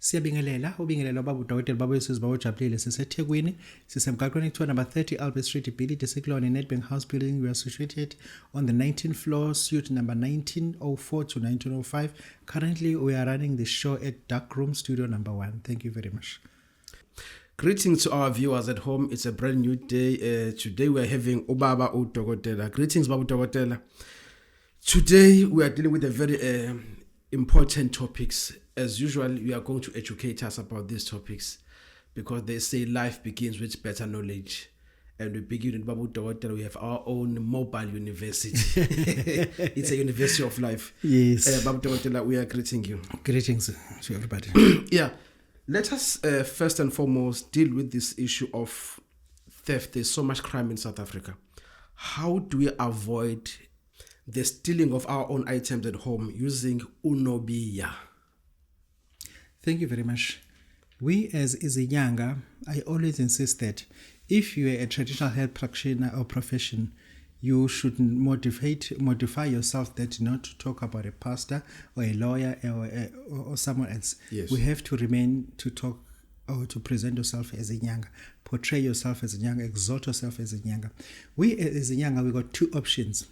Siyabingelela ubingelela Babu Dokotela Babu Yesus bawujabulile siseThekwini sisemgaqweni kuthiwa number 30 Albert Street Billy Desiklone Nedbank House Building. We are situated on the 19th floor, suite number 1904 to 1905. Currently we are running the show at Dark Room Studio number 1. Thank you very much. Greetings to our viewers at home. It's a brand new day. Today we are having Babu Dokotela. Greetings, Babu Dokotela. Today we are dealing with a very important topics. As usual, we are going to educate us about these topics because they say life begins with better knowledge. And we begin in Babu Dokotela. We have our own mobile university. It's a university of life. Yes. Babu Dokotela, we are greeting you. Greetings to everybody. Yeah. Let us first and foremost deal with this issue of theft. There's so much crime in South Africa. How do we avoid the stealing of our own items at home using unobiya? Thank you very much. We as Izinyanga, I always insist that if you are a traditional health practitioner or profession, you should modify yourself that not to talk about a pastor or a lawyer or someone else. Yes. We have to remain to talk or to present yourself as a Nyanga, portray yourself as a Nyanga, exalt yourself as a Nyanga. We as a Nyanga, we got two options.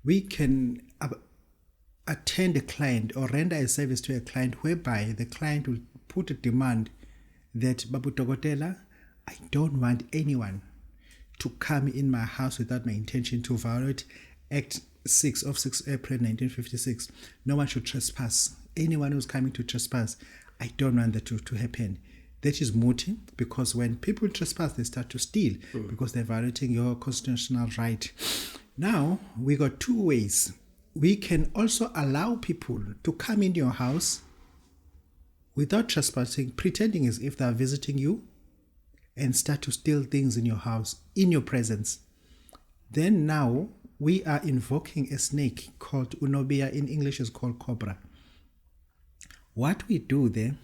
We can attend a client or render a service to a client whereby the client will put a demand that Babu Dokotela, I don't want anyone to come in my house without my intention to violate Act 6 of 6 April 1956. No one should trespass. Anyone who's coming to trespass, I don't want that to happen. That is muti, because when people trespass, they start to steal because they're violating your constitutional right. Now, we got two ways. We can also allow people to come into your house without trespassing, pretending as if they are visiting you, and start to steal things in your house, in your presence. Then now, we are invoking a snake called unobia, in English is called cobra. What we do there,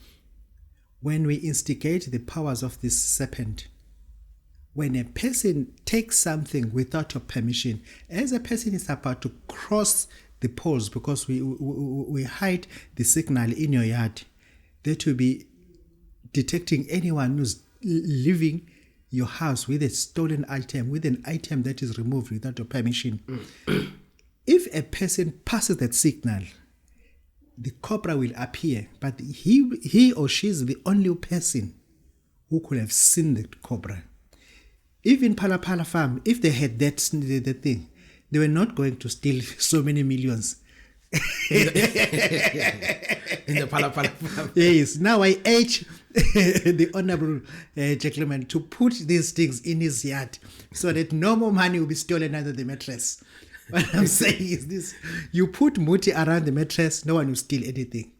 when we instigate the powers of this serpent, when a person takes something without your permission, as a person is about to cross the poles, because we hide the signal in your yard, that will be detecting anyone who's leaving your house with a stolen item, with an item that is removed without your permission. If a person passes that signal, the cobra will appear, but he or she is the only person who could have seen the cobra. Even Pala Pala Farm, if they had that thing, they were not going to steal so many millions. In the Pala Pala Farm. Yes. Now I urge the honorable gentleman to put these things in his yard so that no more money will be stolen under the mattress. What I'm saying is this: you put muti around the mattress, no one will steal anything.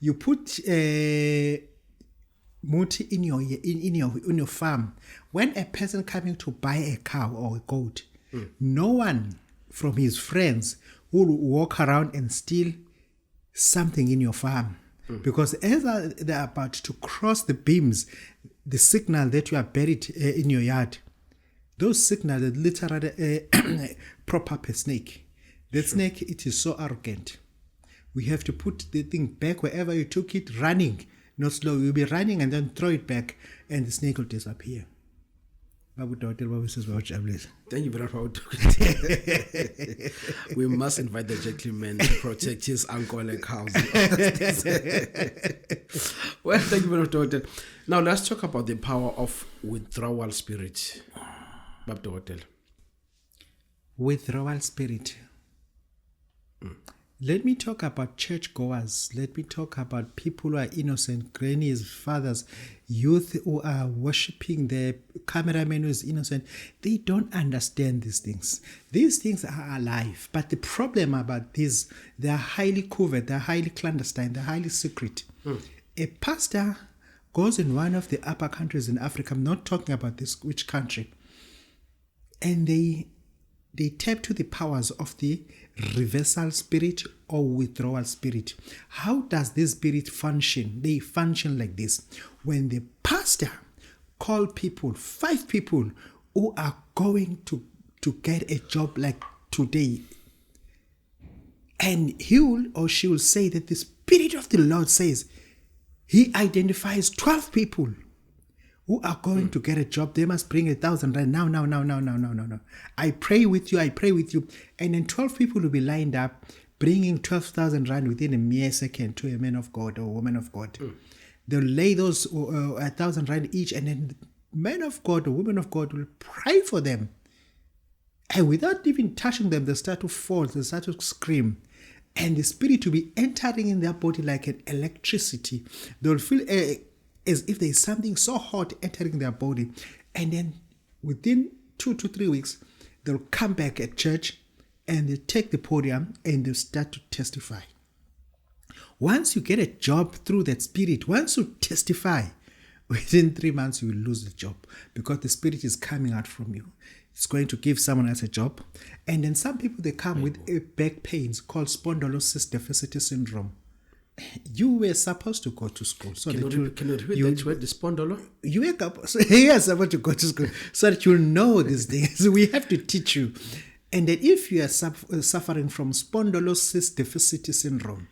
You put muti in your farm. When a person coming to buy a cow or a goat, no one from his friends will walk around and steal something in your farm. Because as they're about to cross the beams, the signal that you are buried in your yard, those signals that literally prop up a snake. That snake, it is so arrogant. We have to put the thing back wherever you took it, running, not slow. You'll be running and then throw it back, and the snake will disappear. Babu Dokotela, Babu says, Thank you very much, Babu Dokotela. We must invite the gentleman to protect his uncle and house. Well, thank you very much, Dokotela. Now let's talk about the power of withdrawal spirit. Babu Dokotela. Withdrawal spirit. Let me talk about churchgoers. Let me talk about people who are innocent, grannies, fathers, youth who are worshipping, the cameraman who is innocent. They don't understand these things. These things are alive. But the problem about these, they are highly covert, they are highly clandestine, they are highly secret. A pastor goes in one of the upper countries in Africa, I'm not talking about this, which country, and they tap to the powers of the reversal spirit or withdrawal spirit. How does this spirit function? They function like this. When the pastor call people, 5 people who are going to get a job like today, and he will or she will say that the Spirit of the Lord says, He identifies 12 people who are going to get a job. They must bring 1,000 rand now. I pray with you. And then 12 people will be lined up, bringing 12,000 rand within a mere second to a man of God or a woman of God. They'll lay those 1,000 rand each, and then the man of God or woman of God will pray for them. And without even touching them, they start to fall, they start to scream. And the spirit will be entering in their body like an electricity. They'll feel as if there is something so hot entering their body. And then within 2 to 3 weeks, they'll come back at church and they take the podium and they'll start to testify. Once you get a job through that spirit, once you testify, within 3 months you will lose the job because the spirit is coming out from you. It's going to give someone else a job. And then some people, they come with back pains called spondylosis deficit syndrome. You were supposed to go to school. So Can you repeat that word, the spondylo? You wake up, so you are supposed to go to school so that you'll know these things. We have to teach you. And then if you are suffering from spondylosis deficit syndrome.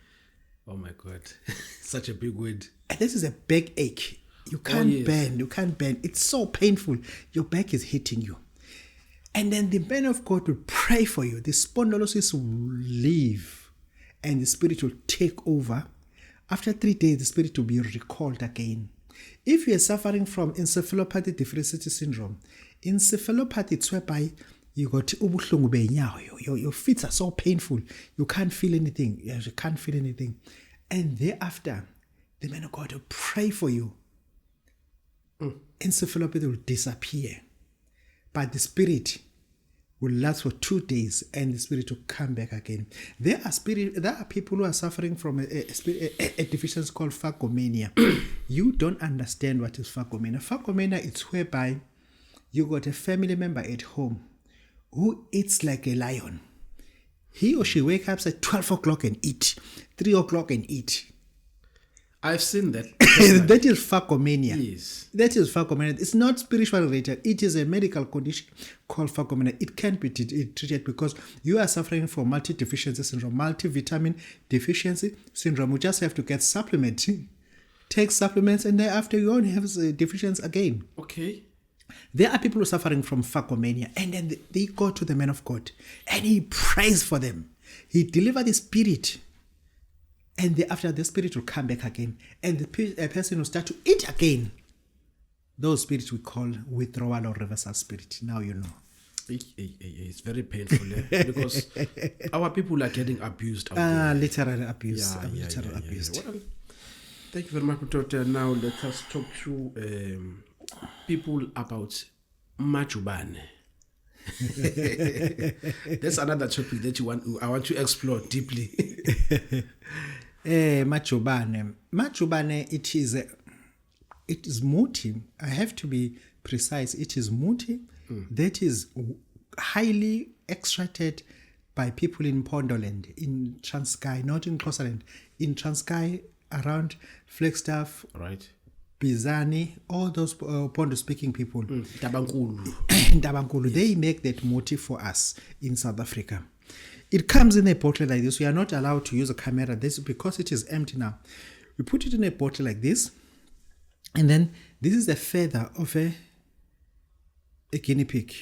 Oh my God. Such a big word. And this is a back ache. You can't bend. It's so painful. Your back is hitting you. And then the man of God will pray for you. The spondylosis will leave and the spirit will take over. After 3 days, the spirit will be recalled again. If you are suffering from encephalopathy deficit syndrome, encephalopathy is whereby you got ubuhlungu beenyawo. Your feet are so painful. You can't feel anything. You can't feel anything. And thereafter, the man of God will pray for you. Encephalopathy will disappear. But the spirit will last for 2 days and the spirit will come back again. There are people who are suffering from a deficiency called phagomania. You don't understand what is phagomania. Phagomania is whereby you got a family member at home who eats like a lion. He or she wakes up at 12 o'clock and eat, 3 o'clock and eat. I've seen that. That is phagomania. Yes. That is phagomania. It's not spiritual related. It is a medical condition called phagomania. It can be treated because you are suffering from multi-deficiency syndrome, multivitamin deficiency syndrome. You just have to get supplements. Take supplements and thereafter you won't have deficiency again. Okay. There are people who are suffering from phagomania and then they go to the man of God and he prays for them. He delivers the spirit. And after the spirit will come back again. And the person will start to eat again. Those spirits we call withdrawal or reversal spirit. Now you know. It's very painful because our people are getting abused. Literal abuse. Abuse. Well, thank you very much, Dr. Now let us talk to people about Majubane. That's another topic that I want to explore deeply. Majubane, it is muti. I have to be precise. It is muti that is highly extracted by people in Pondoland, in Transkei, not in Xhosaland, in Transkei, around Flagstaff, right? Bizani, all those Pondo-speaking people. Tabankulu. Yes. They make that motif for us in South Africa. It comes in a bottle like this. We are not allowed to use a camera. This because it is empty now. We put it in a bottle like this. And then this is the feather of a guinea pig.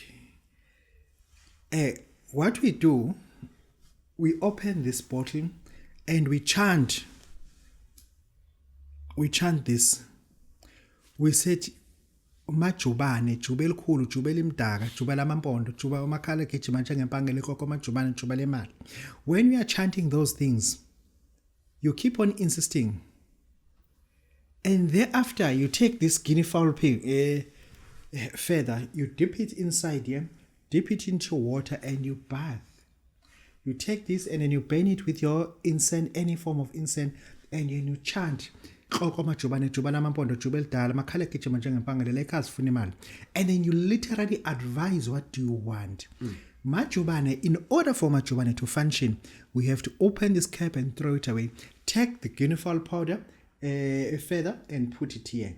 What we do, we open this bottle and we chant. We chant this. We said, Majubane, Jubel Kulu, Jubel Imdaga, Jubel Amampondo, Jubel Makale Kichimanchang Pangele Koko Majubane, Jubel Emal. When we are chanting those things, you keep on insisting. And thereafter, you take this guinea fowl pig, feather, you dip it inside here, dip it into water, and you bath. You take this and then you burn it with your incense, any form of incense, and then you chant. And then you literally advise what do you want. Majubane, in order for Majubane to function, we have to open this cap and throw it away. Take the guinea fowl powder, a feather, and put it here.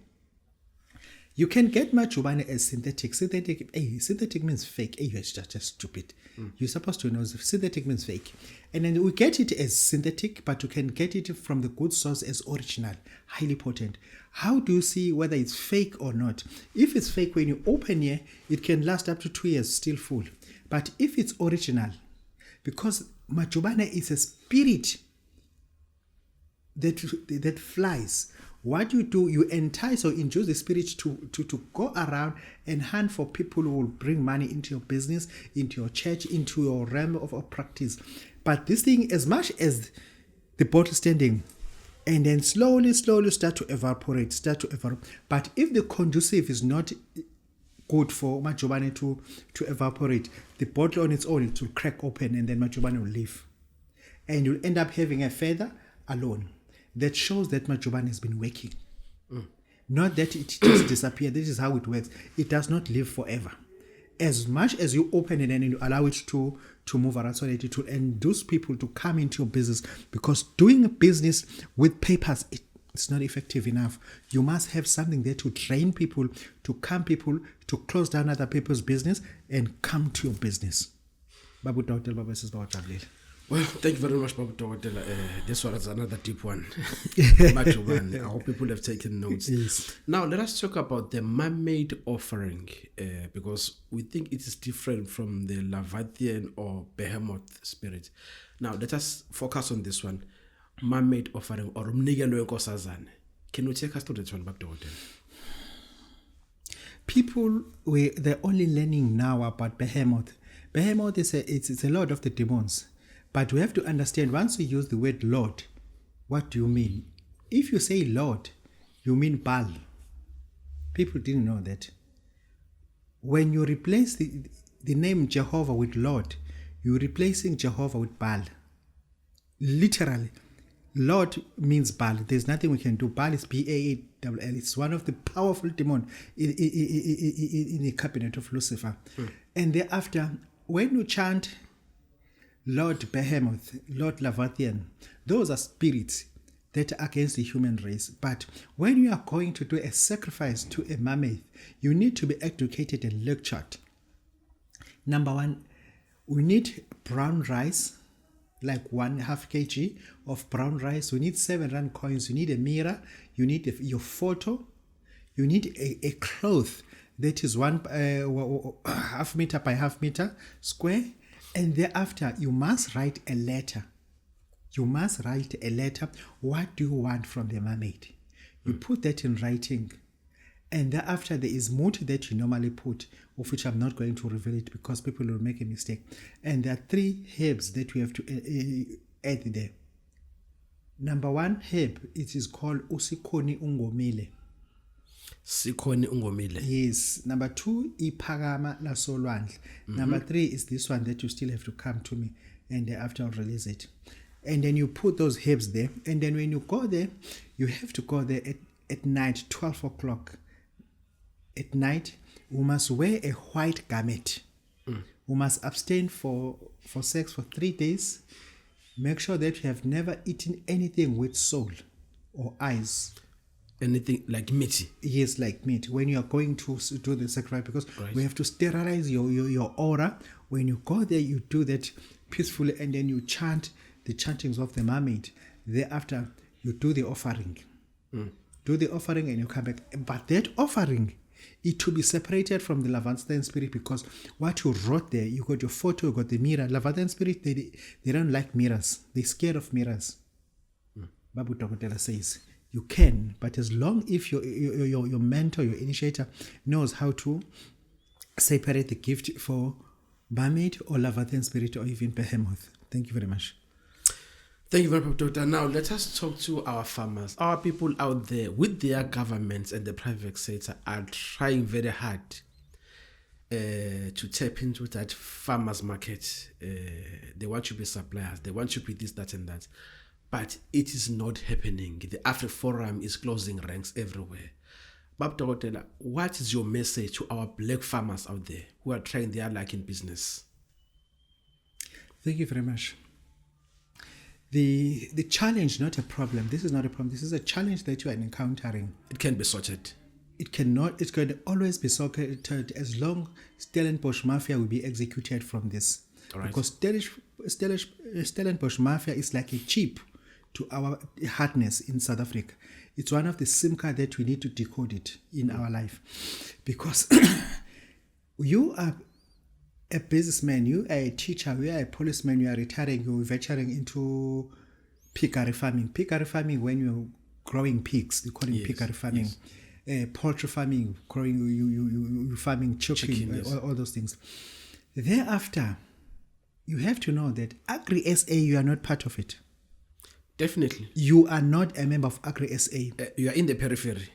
You can get majubane as synthetic. Synthetic means fake. You're just stupid. You're supposed to know synthetic means fake. And then we get it as synthetic, but you can get it from the good source as original, highly potent. How do you see whether it's fake or not? If it's fake, when you open here, it can last up to 2 years still full. But if it's original, because majubane is a spirit that flies. What you do, you entice or induce the spirit to go around and hunt for people who will bring money into your business, into your church, into your realm of practice. But this thing, as much as the bottle standing, and then slowly start to evaporate. But if the conducive is not good for majubane to evaporate, the bottle on its own, it will crack open and then majubane will leave. And you'll end up having a feather alone. That shows that majubane has been working. Not that it just disappeared. This is how it works. It does not live forever. As much as you open it and you allow it to move around, so that it will induce people to come into your business, because doing a business with papers, it's not effective enough. You must have something there to train people, to close down other people's business and come to your business. Babu Dokotela, Babu says, well, thank you very much, Babu Dokotela. This one is another deep one. I hope people have taken notes. Yes. Now, let us talk about the Mermaid offering, because we think it is different from the Leviathan or Behemoth spirit. Now, let us focus on this one. Mermaid offering or Mnigelo Nkosazane. Can you take us to that one, Babu Dokotela? People, they're only learning now about Behemoth. Behemoth is it's a lord of the demons. But we have to understand, once you use the word Lord, what do you mean? If you say Lord, you mean Baal. People didn't know that. When you replace the name Jehovah with Lord, you're replacing Jehovah with Baal. Literally, Lord means Baal. There's nothing we can do. Baal is Baal. It's one of the powerful demons in the cabinet of Lucifer. And thereafter, when you chant Lord Behemoth, Lord Leviathan, those are spirits that are against the human race. But when you are going to do a sacrifice to a mermaid, you need to be educated and lectured. Number one, we need brown rice, like 1/2 kg of brown rice. We need 7 rand coins. You need a mirror. You need your photo. You need a cloth that is 1.5 meter by 1/2 meter square. And thereafter, you must write a letter. What do you want from the mermaid? You put that in writing. And thereafter, there is mood that you normally put, of which I'm not going to reveal it because people will make a mistake. And there are 3 herbs that we have to add there. Number 1 herb, it is called Usikoni Ungomile. Sikoni Ungomile. Yes. Number 2, Ipagama la Solwandle. Number 3 is this one that you still have to come to me, and thereafter I'll release it. And then you put those herbs there, and then when you go there, you have to go there at night, 12 o'clock. At night, you must wear a white garment. You must abstain for sex for 3 days. Make sure that you have never eaten anything with soul or eyes. Anything like meat? Yes, like meat. When you are going to do the sacrifice, because we have to sterilize your aura. When you go there, you do that peacefully, and then you chant the chantings of the mermaid. Thereafter, you do the offering. Do the offering and you come back. But that offering, it will be separated from the Leviathan spirit, because what you wrote there, you got your photo, you got the mirror. Leviathan spirit, they don't like mirrors. They're scared of mirrors. Babu Dokotela says, you can, but as long if your mentor, your initiator knows how to separate the gift for mermaid or Leviathan spirit or even Behemoth. Thank you very much. Thank you very much, Doctor. Now, let us talk to our farmers. Our people out there with their governments and the private sector are trying very hard to tap into that farmers market. They want to be suppliers. They want to be this, that, and that. But it is not happening. The AfriForum is closing ranks everywhere. Babu Dokotela, what is your message to our black farmers out there who are trying their luck in business? Thank you very much. The challenge, not a problem. This is not a problem. This is a challenge that you are encountering. It can be sorted. It's going to always be socketed as long Stellenbosch Mafia will be executed from this. Right. Because Stellenbosch Mafia is like a chip to our hardness in South Africa. It's one of the SIM card that we need to decode it in our life. Because you are a businessman, you are a teacher, you are a policeman, you are retiring, you're venturing into piggery farming. Piggery farming, when you're growing pigs, they call it piggery farming. Poultry farming, growing, you farming chicken, yes. all those things. Thereafter, you have to know that Agri SA, you are not part of it. Definitely. You are not a member of Agri SA. You are in the periphery.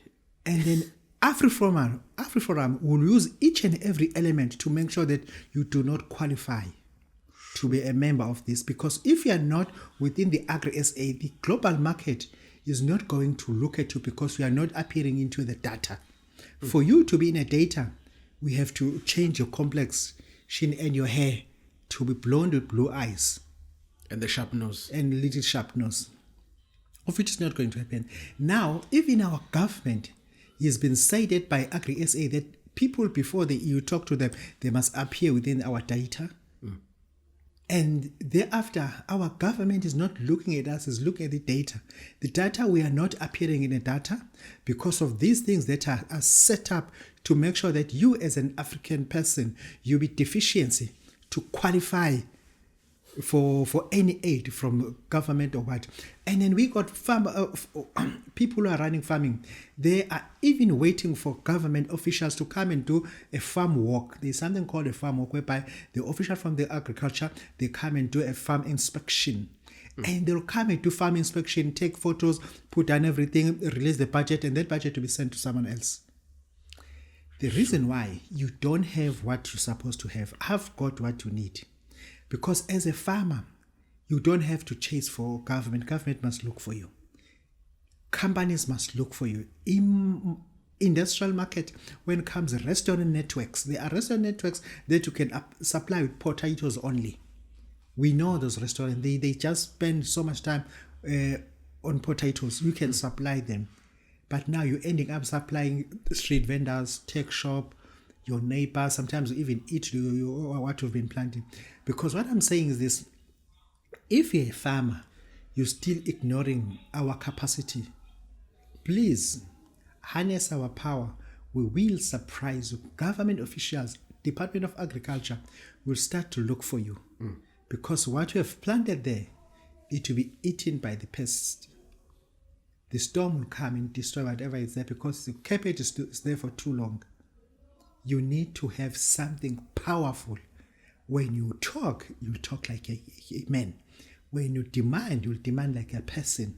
And then AfriForum will use each and every element to make sure that you do not qualify to be a member of this. Because if you are not within the Agri SA, the global market is not going to look at you because you are not appearing into the data. For you to be in a data, we have to change your complexion and your hair to be blonde with blue eyes. And the sharp nose. And little sharp nose. Of which is not going to happen. Now, even our government has been cited by Agri SA that people, before you talk to them, they must appear within our data. And thereafter, our government is not looking at us, is looking at the data. The data, we are not appearing in the data because of these things that are set up to make sure that you as an African person, you be deficiency to qualify for any aid from government or what. And then we got people who are running farming. They are even waiting for government officials to come and do a farm walk. There's something called a farm walk whereby the official from the agriculture, they come and do a farm inspection. And they'll come and do farm inspection, take photos, put down everything, release the budget, and that budget to be sent to someone else. The reason why you don't have what you're supposed to have, I've got what you need. Because as a farmer, you don't have to chase for government. Government must look for you. Companies must look for you. In industrial market, when it comes to restaurant networks, there are restaurant networks that you can supply with potatoes only. We know those restaurants, they just spend so much time on potatoes. You can supply them. But now you're ending up supplying street vendors, tech shop, your neighbors, sometimes you even eat what you've been planting. Because what I'm saying is this, if you're a farmer, you're still ignoring our capacity, please harness our power. We will surprise you. Government officials, Department of Agriculture will start to look for you. Because what you have planted there, it will be eaten by the pests. The storm will come and destroy whatever is there because the carpet is there for too long. You need to have something powerful. When you talk like a man. When you demand, you'll demand like a person.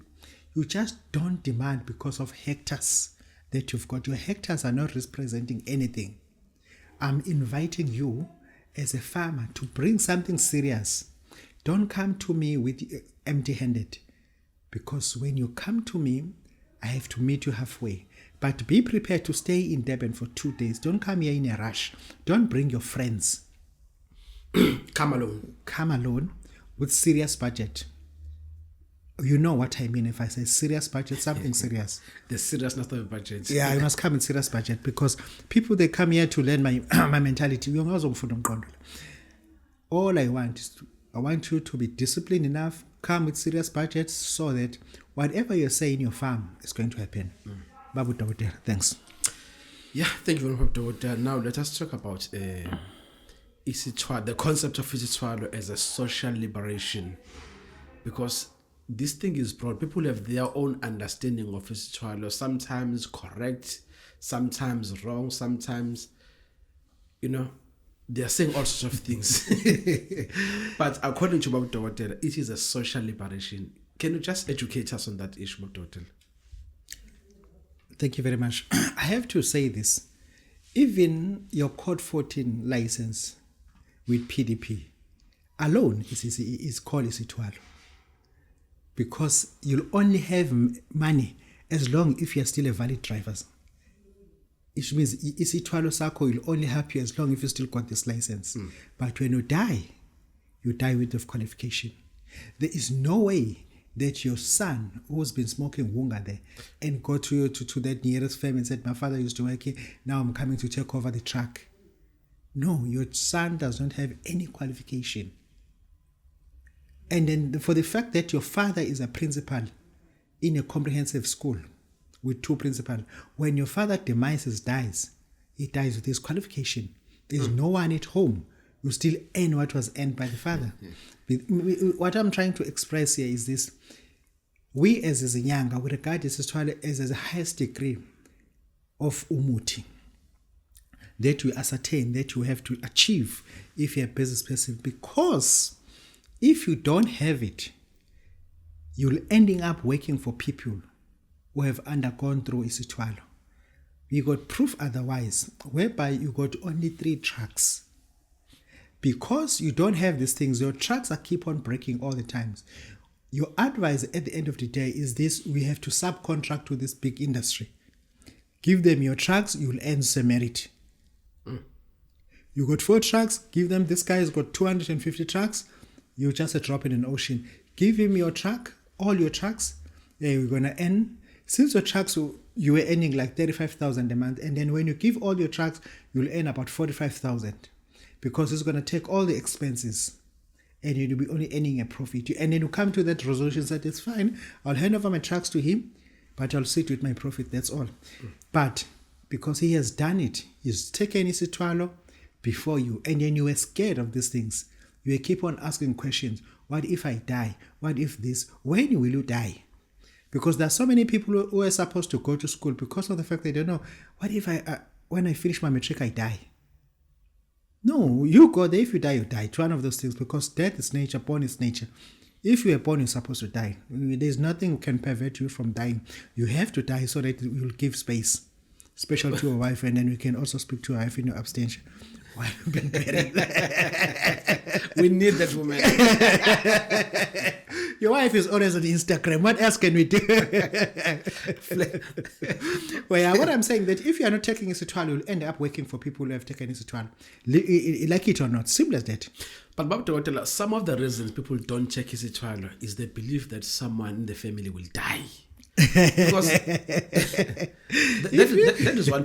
You just don't demand because of hectares that you've got. Your hectares are not representing anything. I'm inviting you as a farmer to bring something serious. Don't come to me with empty-handed. Because when you come to me, I have to meet you halfway. But be prepared to stay in Durban for 2 days. Don't come here in a rush. Don't bring your friends. Come alone. Come alone with serious budget. You know what I mean if I say serious budget, something serious. The seriousness of the budget. Yeah, you must come in serious budget because people, they come here to learn my mentality. All I want is I want you to be disciplined enough, come with serious budgets so that whatever you say in your farm is going to happen. Babu Dokotela, thanks. Yeah, thank you very much, Dokotela. Now let us talk about the concept of withdrawal as a social liberation, because this thing is broad. People have their own understanding of withdrawal, sometimes correct, sometimes wrong, sometimes, they are saying all sorts of things. But according to Babu Dokotela, it is a social liberation. Can you just educate us on that issue, Babu Dokotela? Thank you very much. I have to say this. Even your Code 14 license with PDP alone is called withdrawal. Because you'll only have money as long if you're still a valid driver. It means withdrawal sako will only help you as long if you still got this license. But when you die with the qualification. There is no way that your son who's been smoking wunga there and go to that nearest firm and said, my father used to work here, now I'm coming to take over the truck. No, your son does not have any qualification. And then for the fact that your father is a principal in a comprehensive school with 2 principals, when your father dies, he dies with his qualification. There's no one at home. You still earn what was earned by the father. What I'm trying to express here is this. We as Izinyanga, we regard this as the highest degree of umuti that you ascertain, that you have to achieve if you're a business person. Because if you don't have it, you'll ending up working for people who have undergone through isitwalo. We got proof otherwise, whereby you got only 3 trucks. Because you don't have these things, your trucks are keep on breaking all the times. Your advice at the end of the day is this: we have to subcontract to this big industry. Give them your trucks, you'll earn some merit. You got 4 trucks, give them, this guy has got 250 trucks, you're just a drop in an ocean. Give him your truck, all your trucks, you're going to earn. Since your trucks, you were earning like 35,000 a month, and then when you give all your trucks, you'll earn about 45,000, because it's going to take all the expenses and you'll be only earning a profit. And then you come to that resolution that it's fine, I'll hand over my trucks to him, but I'll sit with my profit, that's all. But because he has done it, he's taken his itwalo before you, and then you were scared of these things. You keep on asking questions. What if I die? What if this? When will you die? Because there are so many people who are supposed to go to school because of the fact they don't know, what if when I finish my matric, I die? No, you go there. If you die, you die. It's one of those things, because death is nature, born is nature. If you are born, you're supposed to die. There's nothing can prevent you from dying. You have to die so that you'll give space, especially to your wife, and then we can also speak to your wife in your abstention. Why you been married? We need that woman. Your wife is always on Instagram. What else can we do? Well, yeah, what I'm saying, that if you are not taking isitwalo, you'll end up working for people who have taken isitwalo. Like it or not, simple as that. But Babu Dokotela, some of the reasons people don't check isitwalo is they believe that someone in the family will die. Because that is what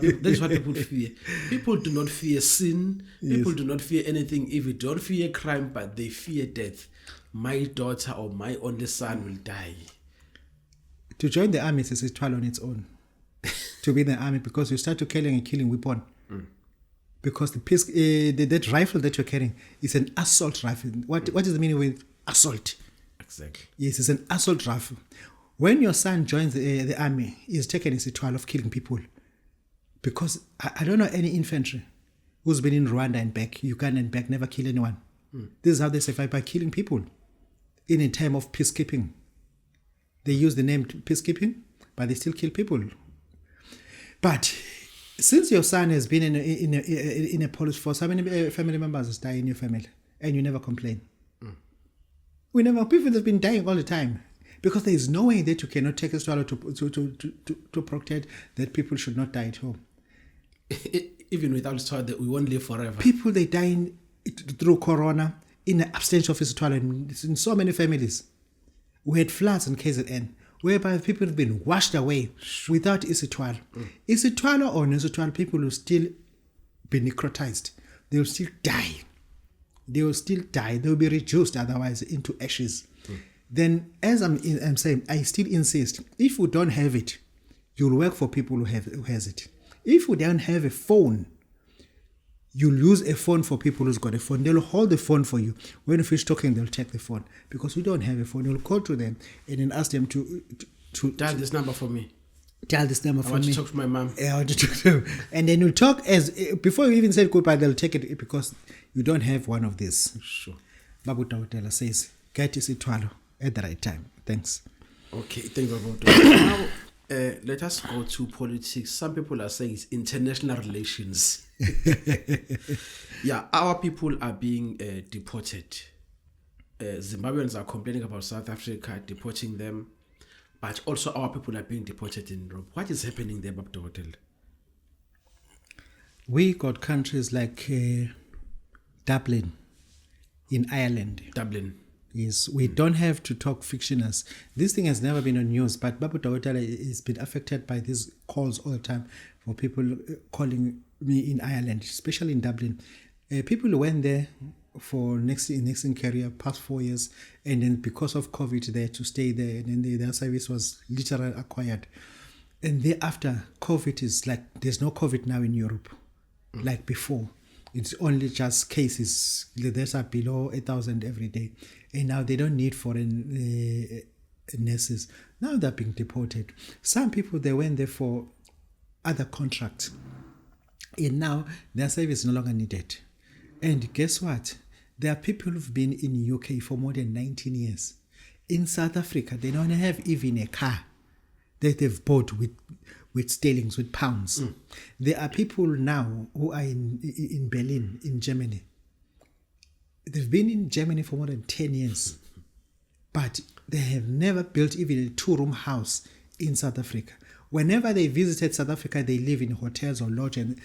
people fear. People do not fear sin. People do not fear anything. If you don't fear crime, but they fear death. My daughter or my only son will die. To join the army is isitwalo on its own. To be in the army, because you start to killing weapon. Because that rifle that you're carrying is an assault rifle. What is the meaning with assault? Exactly. Yes, it's an assault rifle. When your son joins the army, he's taken his ritual of killing people. Because I don't know any infantry who's been in Rwanda and back, Uganda and back, never kill anyone. This is how they survive, by killing people in a time of peacekeeping. They use the name peacekeeping, but they still kill people. But since your son has been in a police force, how many family members has died in your family, and you never complain? People have been dying all the time. Because there is no way that you cannot take a swallow to protect that people should not die at home. Even without swallow, that we won't live forever. People, they die through corona in the absence of swallow in so many families. We had floods in KZN, whereby people have been washed away without isitwalo. Isitwalo or no-isitwalo, people will still be necrotized. They will still die. They will be reduced otherwise into ashes. Then, as I'm saying, I still insist, if you don't have it, you'll work for people who has it. If you don't have a phone, you'll use a phone for people who's got a phone. They'll hold the phone for you. When you finish talking, they'll take the phone. Because we don't have a phone, you'll call to them and then ask them to dial this number for me. Dial this number for me. I want to talk to my mom. Yeah, I want to talk to them. And then you'll talk before you even say goodbye, they'll take it because you don't have one of these. Sure. Babu Dokotela says, get isitwalo at the right time. Thanks. Okay, thank you, Babu Dokotela. Now, let us go to politics. Some people are saying it's international relations. Yeah, our people are being deported. Zimbabweans are complaining about South Africa deporting them, but also our people are being deported in Europe. What is happening there, Babu Dokotela? We got countries like Dublin in Ireland. Dublin. Yes, we don't have to talk fictioners. This thing has never been on news, but Babu Dokotela has been affected by these calls all the time for people calling me in Ireland, especially in Dublin. People went there for nursing career past 4 years, and then because of COVID, they had to stay there, and then their service was literally acquired. And thereafter, COVID is like, there's no COVID now in Europe, like before. It's only just cases. There's are below 1,000 every day. And now they don't need foreign nurses. Now they're being deported. Some people, they went there for other contracts. And now their service is no longer needed. And guess what? There are people who've been in UK for more than 19 years. In South Africa, they don't have even a car that they've bought with sterlings, with pounds. There are people now who are in Berlin, in Germany. They've been in Germany for more than 10 years, but they have never built even a 2-room house in South Africa. Whenever they visited South Africa, they live in hotels or lodge, and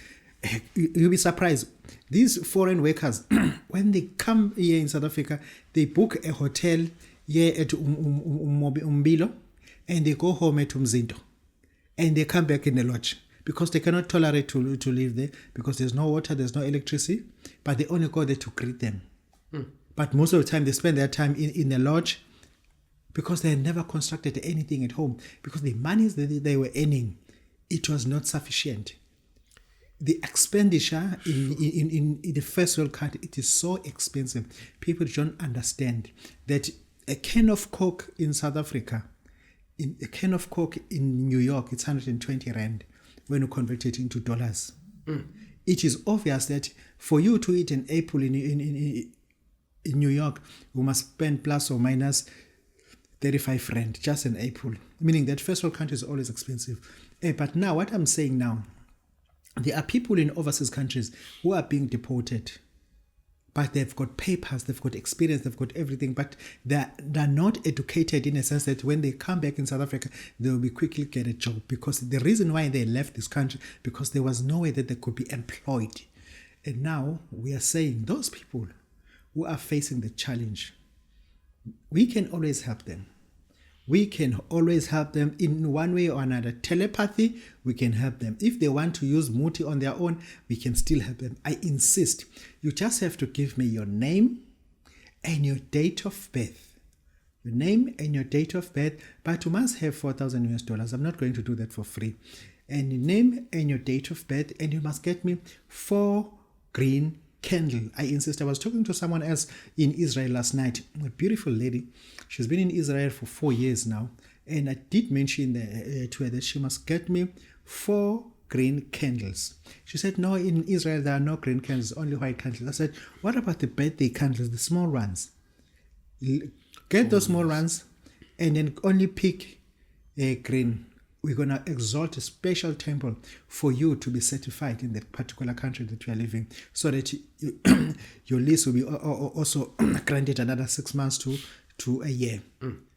you'll be surprised. These foreign workers, when they come here in South Africa, they book a hotel here at Umbilo, and they go home at Umzinto. And they come back in the lodge because they cannot tolerate to live there because there's no water, there's no electricity, but they only go there to greet them. But most of the time, they spend their time in the lodge because they had never constructed anything at home because the monies that they were earning, it was not sufficient. The expenditure in the first world country, it is so expensive. People don't understand that a can of Coke in South Africa, a can of Coke in New York, it's 120 Rand when you convert it into dollars. It is obvious that for you to eat an apple in New York, you must spend plus or minus 35 Rand, just an apple. Meaning that first world country is always expensive. But now, what I'm saying now, there are people in overseas countries who are being deported. But they've got papers, they've got experience, they've got everything, but they're not educated in a sense that when they come back in South Africa, they will be quickly get a job. Because the reason why they left this country, because there was no way that they could be employed. And now we are saying those people who are facing the challenge, we can always help them. We can always help them in one way or another. Telepathy, we can help them. If they want to use Muti on their own, we can still help them. I insist. You just have to give me your name and your date of birth. Your name and your date of birth, but you must have $4,000. I'm not going to do that for free. And your name and your date of birth, and you must get me 4 green candle. I insist. I was talking to someone else in Israel last night, a beautiful lady. She's been in Israel for 4 years now, and I did mention to her that she must get me 4 green candles. She said, no, in Israel there are no green candles, only white candles. I said, what about the birthday candles, the small ones? Get those small ones and then only pick a green. We're going to exalt a special temple for you to be certified in that particular country that you are living, so that your lease will be also granted another 6 months to a year.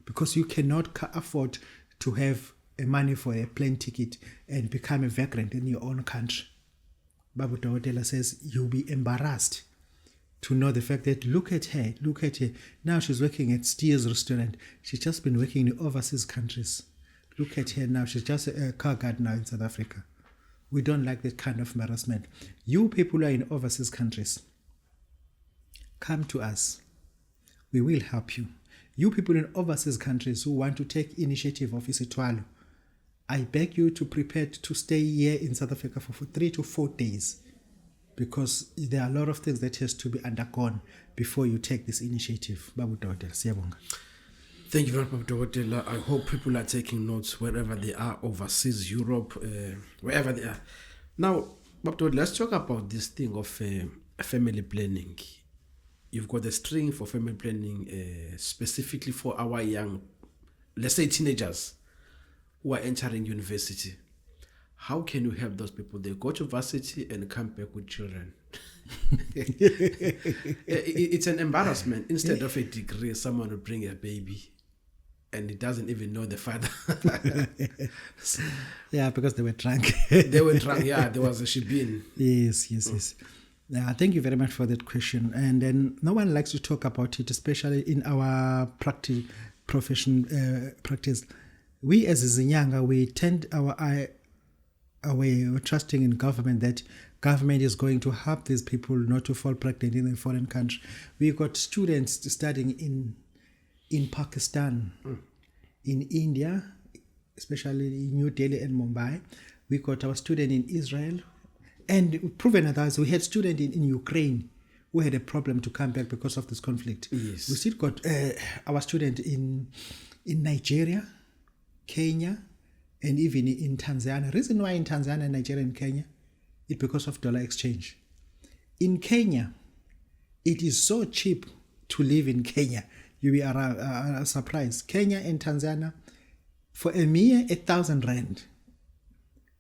Because you cannot afford to have money for a plane ticket and become a vagrant in your own country. Babu Dokotela says you'll be embarrassed to know the fact that look at her. Now she's working at Steers restaurant. She's just been working in overseas countries. Look at her now. She's just a car guard now in South Africa. We don't like that kind of harassment. You people who are in overseas countries, come to us. We will help you. You people in overseas countries who want to take initiative of Isitwalo, I beg you to prepare to stay here in South Africa for 3 to 4 days, because there are a lot of things that has to be undergone before you take this initiative. Babu Dokotela, siyabonga. Thank you very much, Babu Dokotela. I hope people are taking notes wherever they are, overseas, Europe, wherever they are. Now, Babu Dokotela, let's talk about this thing of family planning. You've got a string for family planning specifically for our young, let's say teenagers who are entering university. How can you help those people? They go to varsity and come back with children. It's an embarrassment. Instead of a degree, someone will bring a baby and he doesn't even know the father. Yeah, because they were drunk. They were drunk, yeah. There was a shebeen. Yes. Yeah, thank you very much for that question. And then no one likes to talk about it, especially in our practice. We as Zinyanga, we tend our eye away, trusting in government that government is going to help these people not to fall pregnant in a foreign country. We got students studying in Pakistan, in India, especially in New Delhi and Mumbai. We got our student in Israel. And proven otherwise, we had students in Ukraine who had a problem to come back because of this conflict. Yes. We still got our student in Nigeria, Kenya, and even in Tanzania. The reason why in Tanzania, Nigeria, and Kenya is because of dollar exchange. In Kenya, it is so cheap to live in Kenya. You are surprised. Kenya and Tanzania, for a mere 1,000 rand,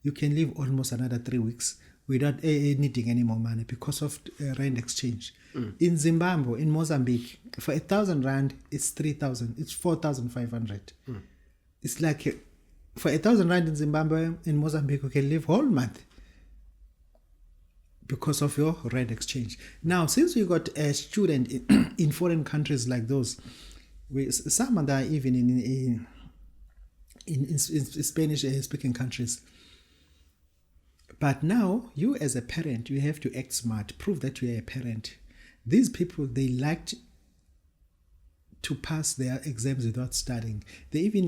you can live almost another 3 weeks without needing any more money because of rand exchange. In Zimbabwe, in Mozambique, for 1,000 rand, it's 3,000. It's 4,500. It's like for 1,000 rand in Zimbabwe, in Mozambique, you can live whole month because of your rand exchange. Now, since you got a student in foreign countries like those, some of them even in Spanish-speaking countries. But now, you as a parent, you have to act smart, prove that you are a parent. These people, they liked to pass their exams without studying.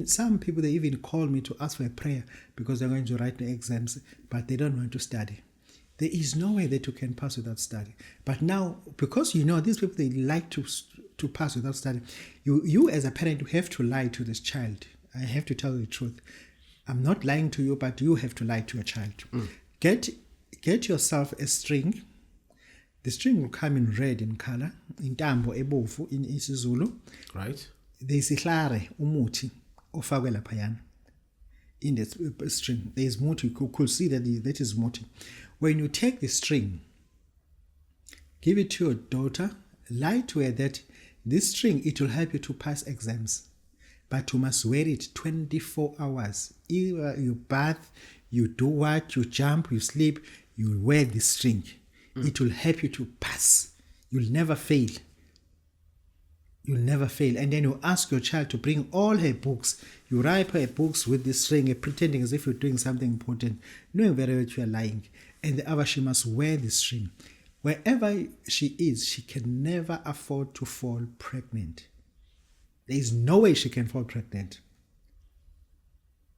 Some people even call me to ask for a prayer because they're going to write the exams, but they don't want to study. There is no way that you can pass without studying. But now, because these people, they like to pass without studying, you as a parent, you have to lie to this child. I have to tell you the truth. I'm not lying to you, but you have to lie to your child. Get yourself a string. The string will come in red in color. Intambo ebovu in isiZulu. Right. There is ihlare umuthi ofakwe laphayana. In the string, there is muti. You could see that is muti. When you take the string, give it to your daughter, lie to her that this string, it will help you to pass exams. But you must wear it 24 hours. You bath, you do what, you jump, you sleep, you wear this string. It will help you to pass. You'll never fail. You'll never fail. And then you ask your child to bring all her books. You wrap her books with this string, pretending as if you're doing something important, knowing very well you are lying. And the other, she must wear this string. Wherever she is, she can never afford to fall pregnant. There is no way she can fall pregnant.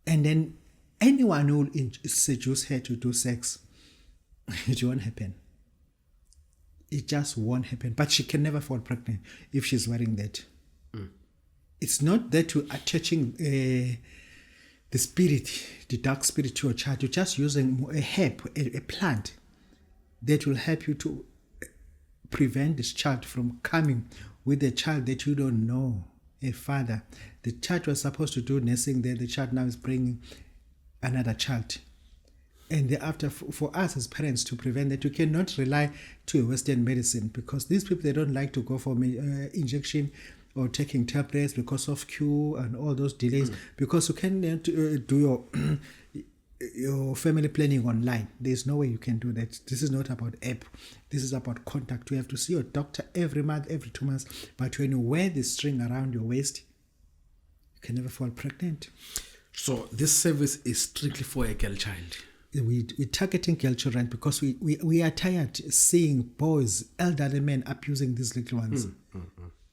And then anyone who will seduce her to do sex, it won't happen. It just won't happen. But she can never fall pregnant if she's wearing that. It's not that you are attaching the spirit, the dark spirit to your child. You're just using a herb, a plant that will help you to prevent this child from coming with a child that you don't know, a father. The child was supposed to do nursing there. The child now is bringing another child. And thereafter, for us as parents to prevent that, you cannot rely to Western medicine because these people, they don't like to go for injection or taking tablets because of queue and all those delays. Because you cannot do your family planning online. There's no way you can do that. This is not about app. This is about contact. You have to see your doctor every month, every 2 months. But when you wear this string around your waist, you can never fall pregnant. So this service is strictly for a girl child. We're targeting girl children because we are tired seeing boys, elderly men abusing these little ones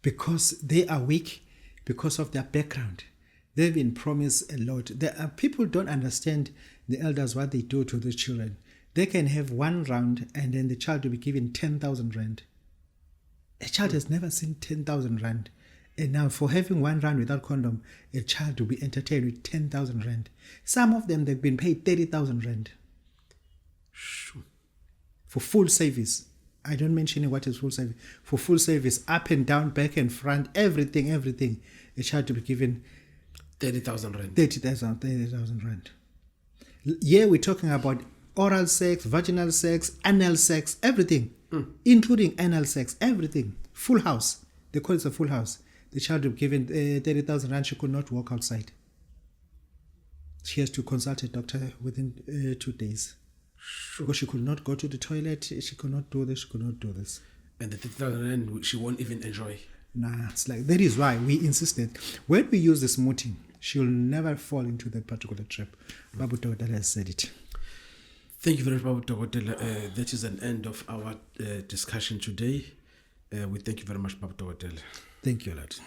because they are weak because of their background. They've been promised a lot. People don't understand the elders, what they do to the children. They can have one round and then the child will be given 10,000 rand. A child has never seen 10,000 rand. And now for having one round without condom, a child will be entertained with 10,000 rand. Some of them, they've been paid 30,000 rand. For full service. I don't mention what is full service. For full service, up and down, back and front, everything. A child will be given 30,000 rand. 30,000 rand. Here we're talking about oral sex, vaginal sex, anal sex, everything. Including anal sex, everything. Full house. They call it a full house. The child will be given 30,000 rand. She could not walk outside. She has to consult a doctor within 2 days. Because she could not go to the toilet, she could not do this, she could not do this. And the 30,000 rand she won't even enjoy. Nah, it's like, that is why we insisted. When we use this muti, she'll never fall into that particular trap. Babu Dokotela has said it. Thank you very much, Babu Dokotela. That is an end of our discussion today. We thank you very much, Babu Dokotela. Thank you a lot.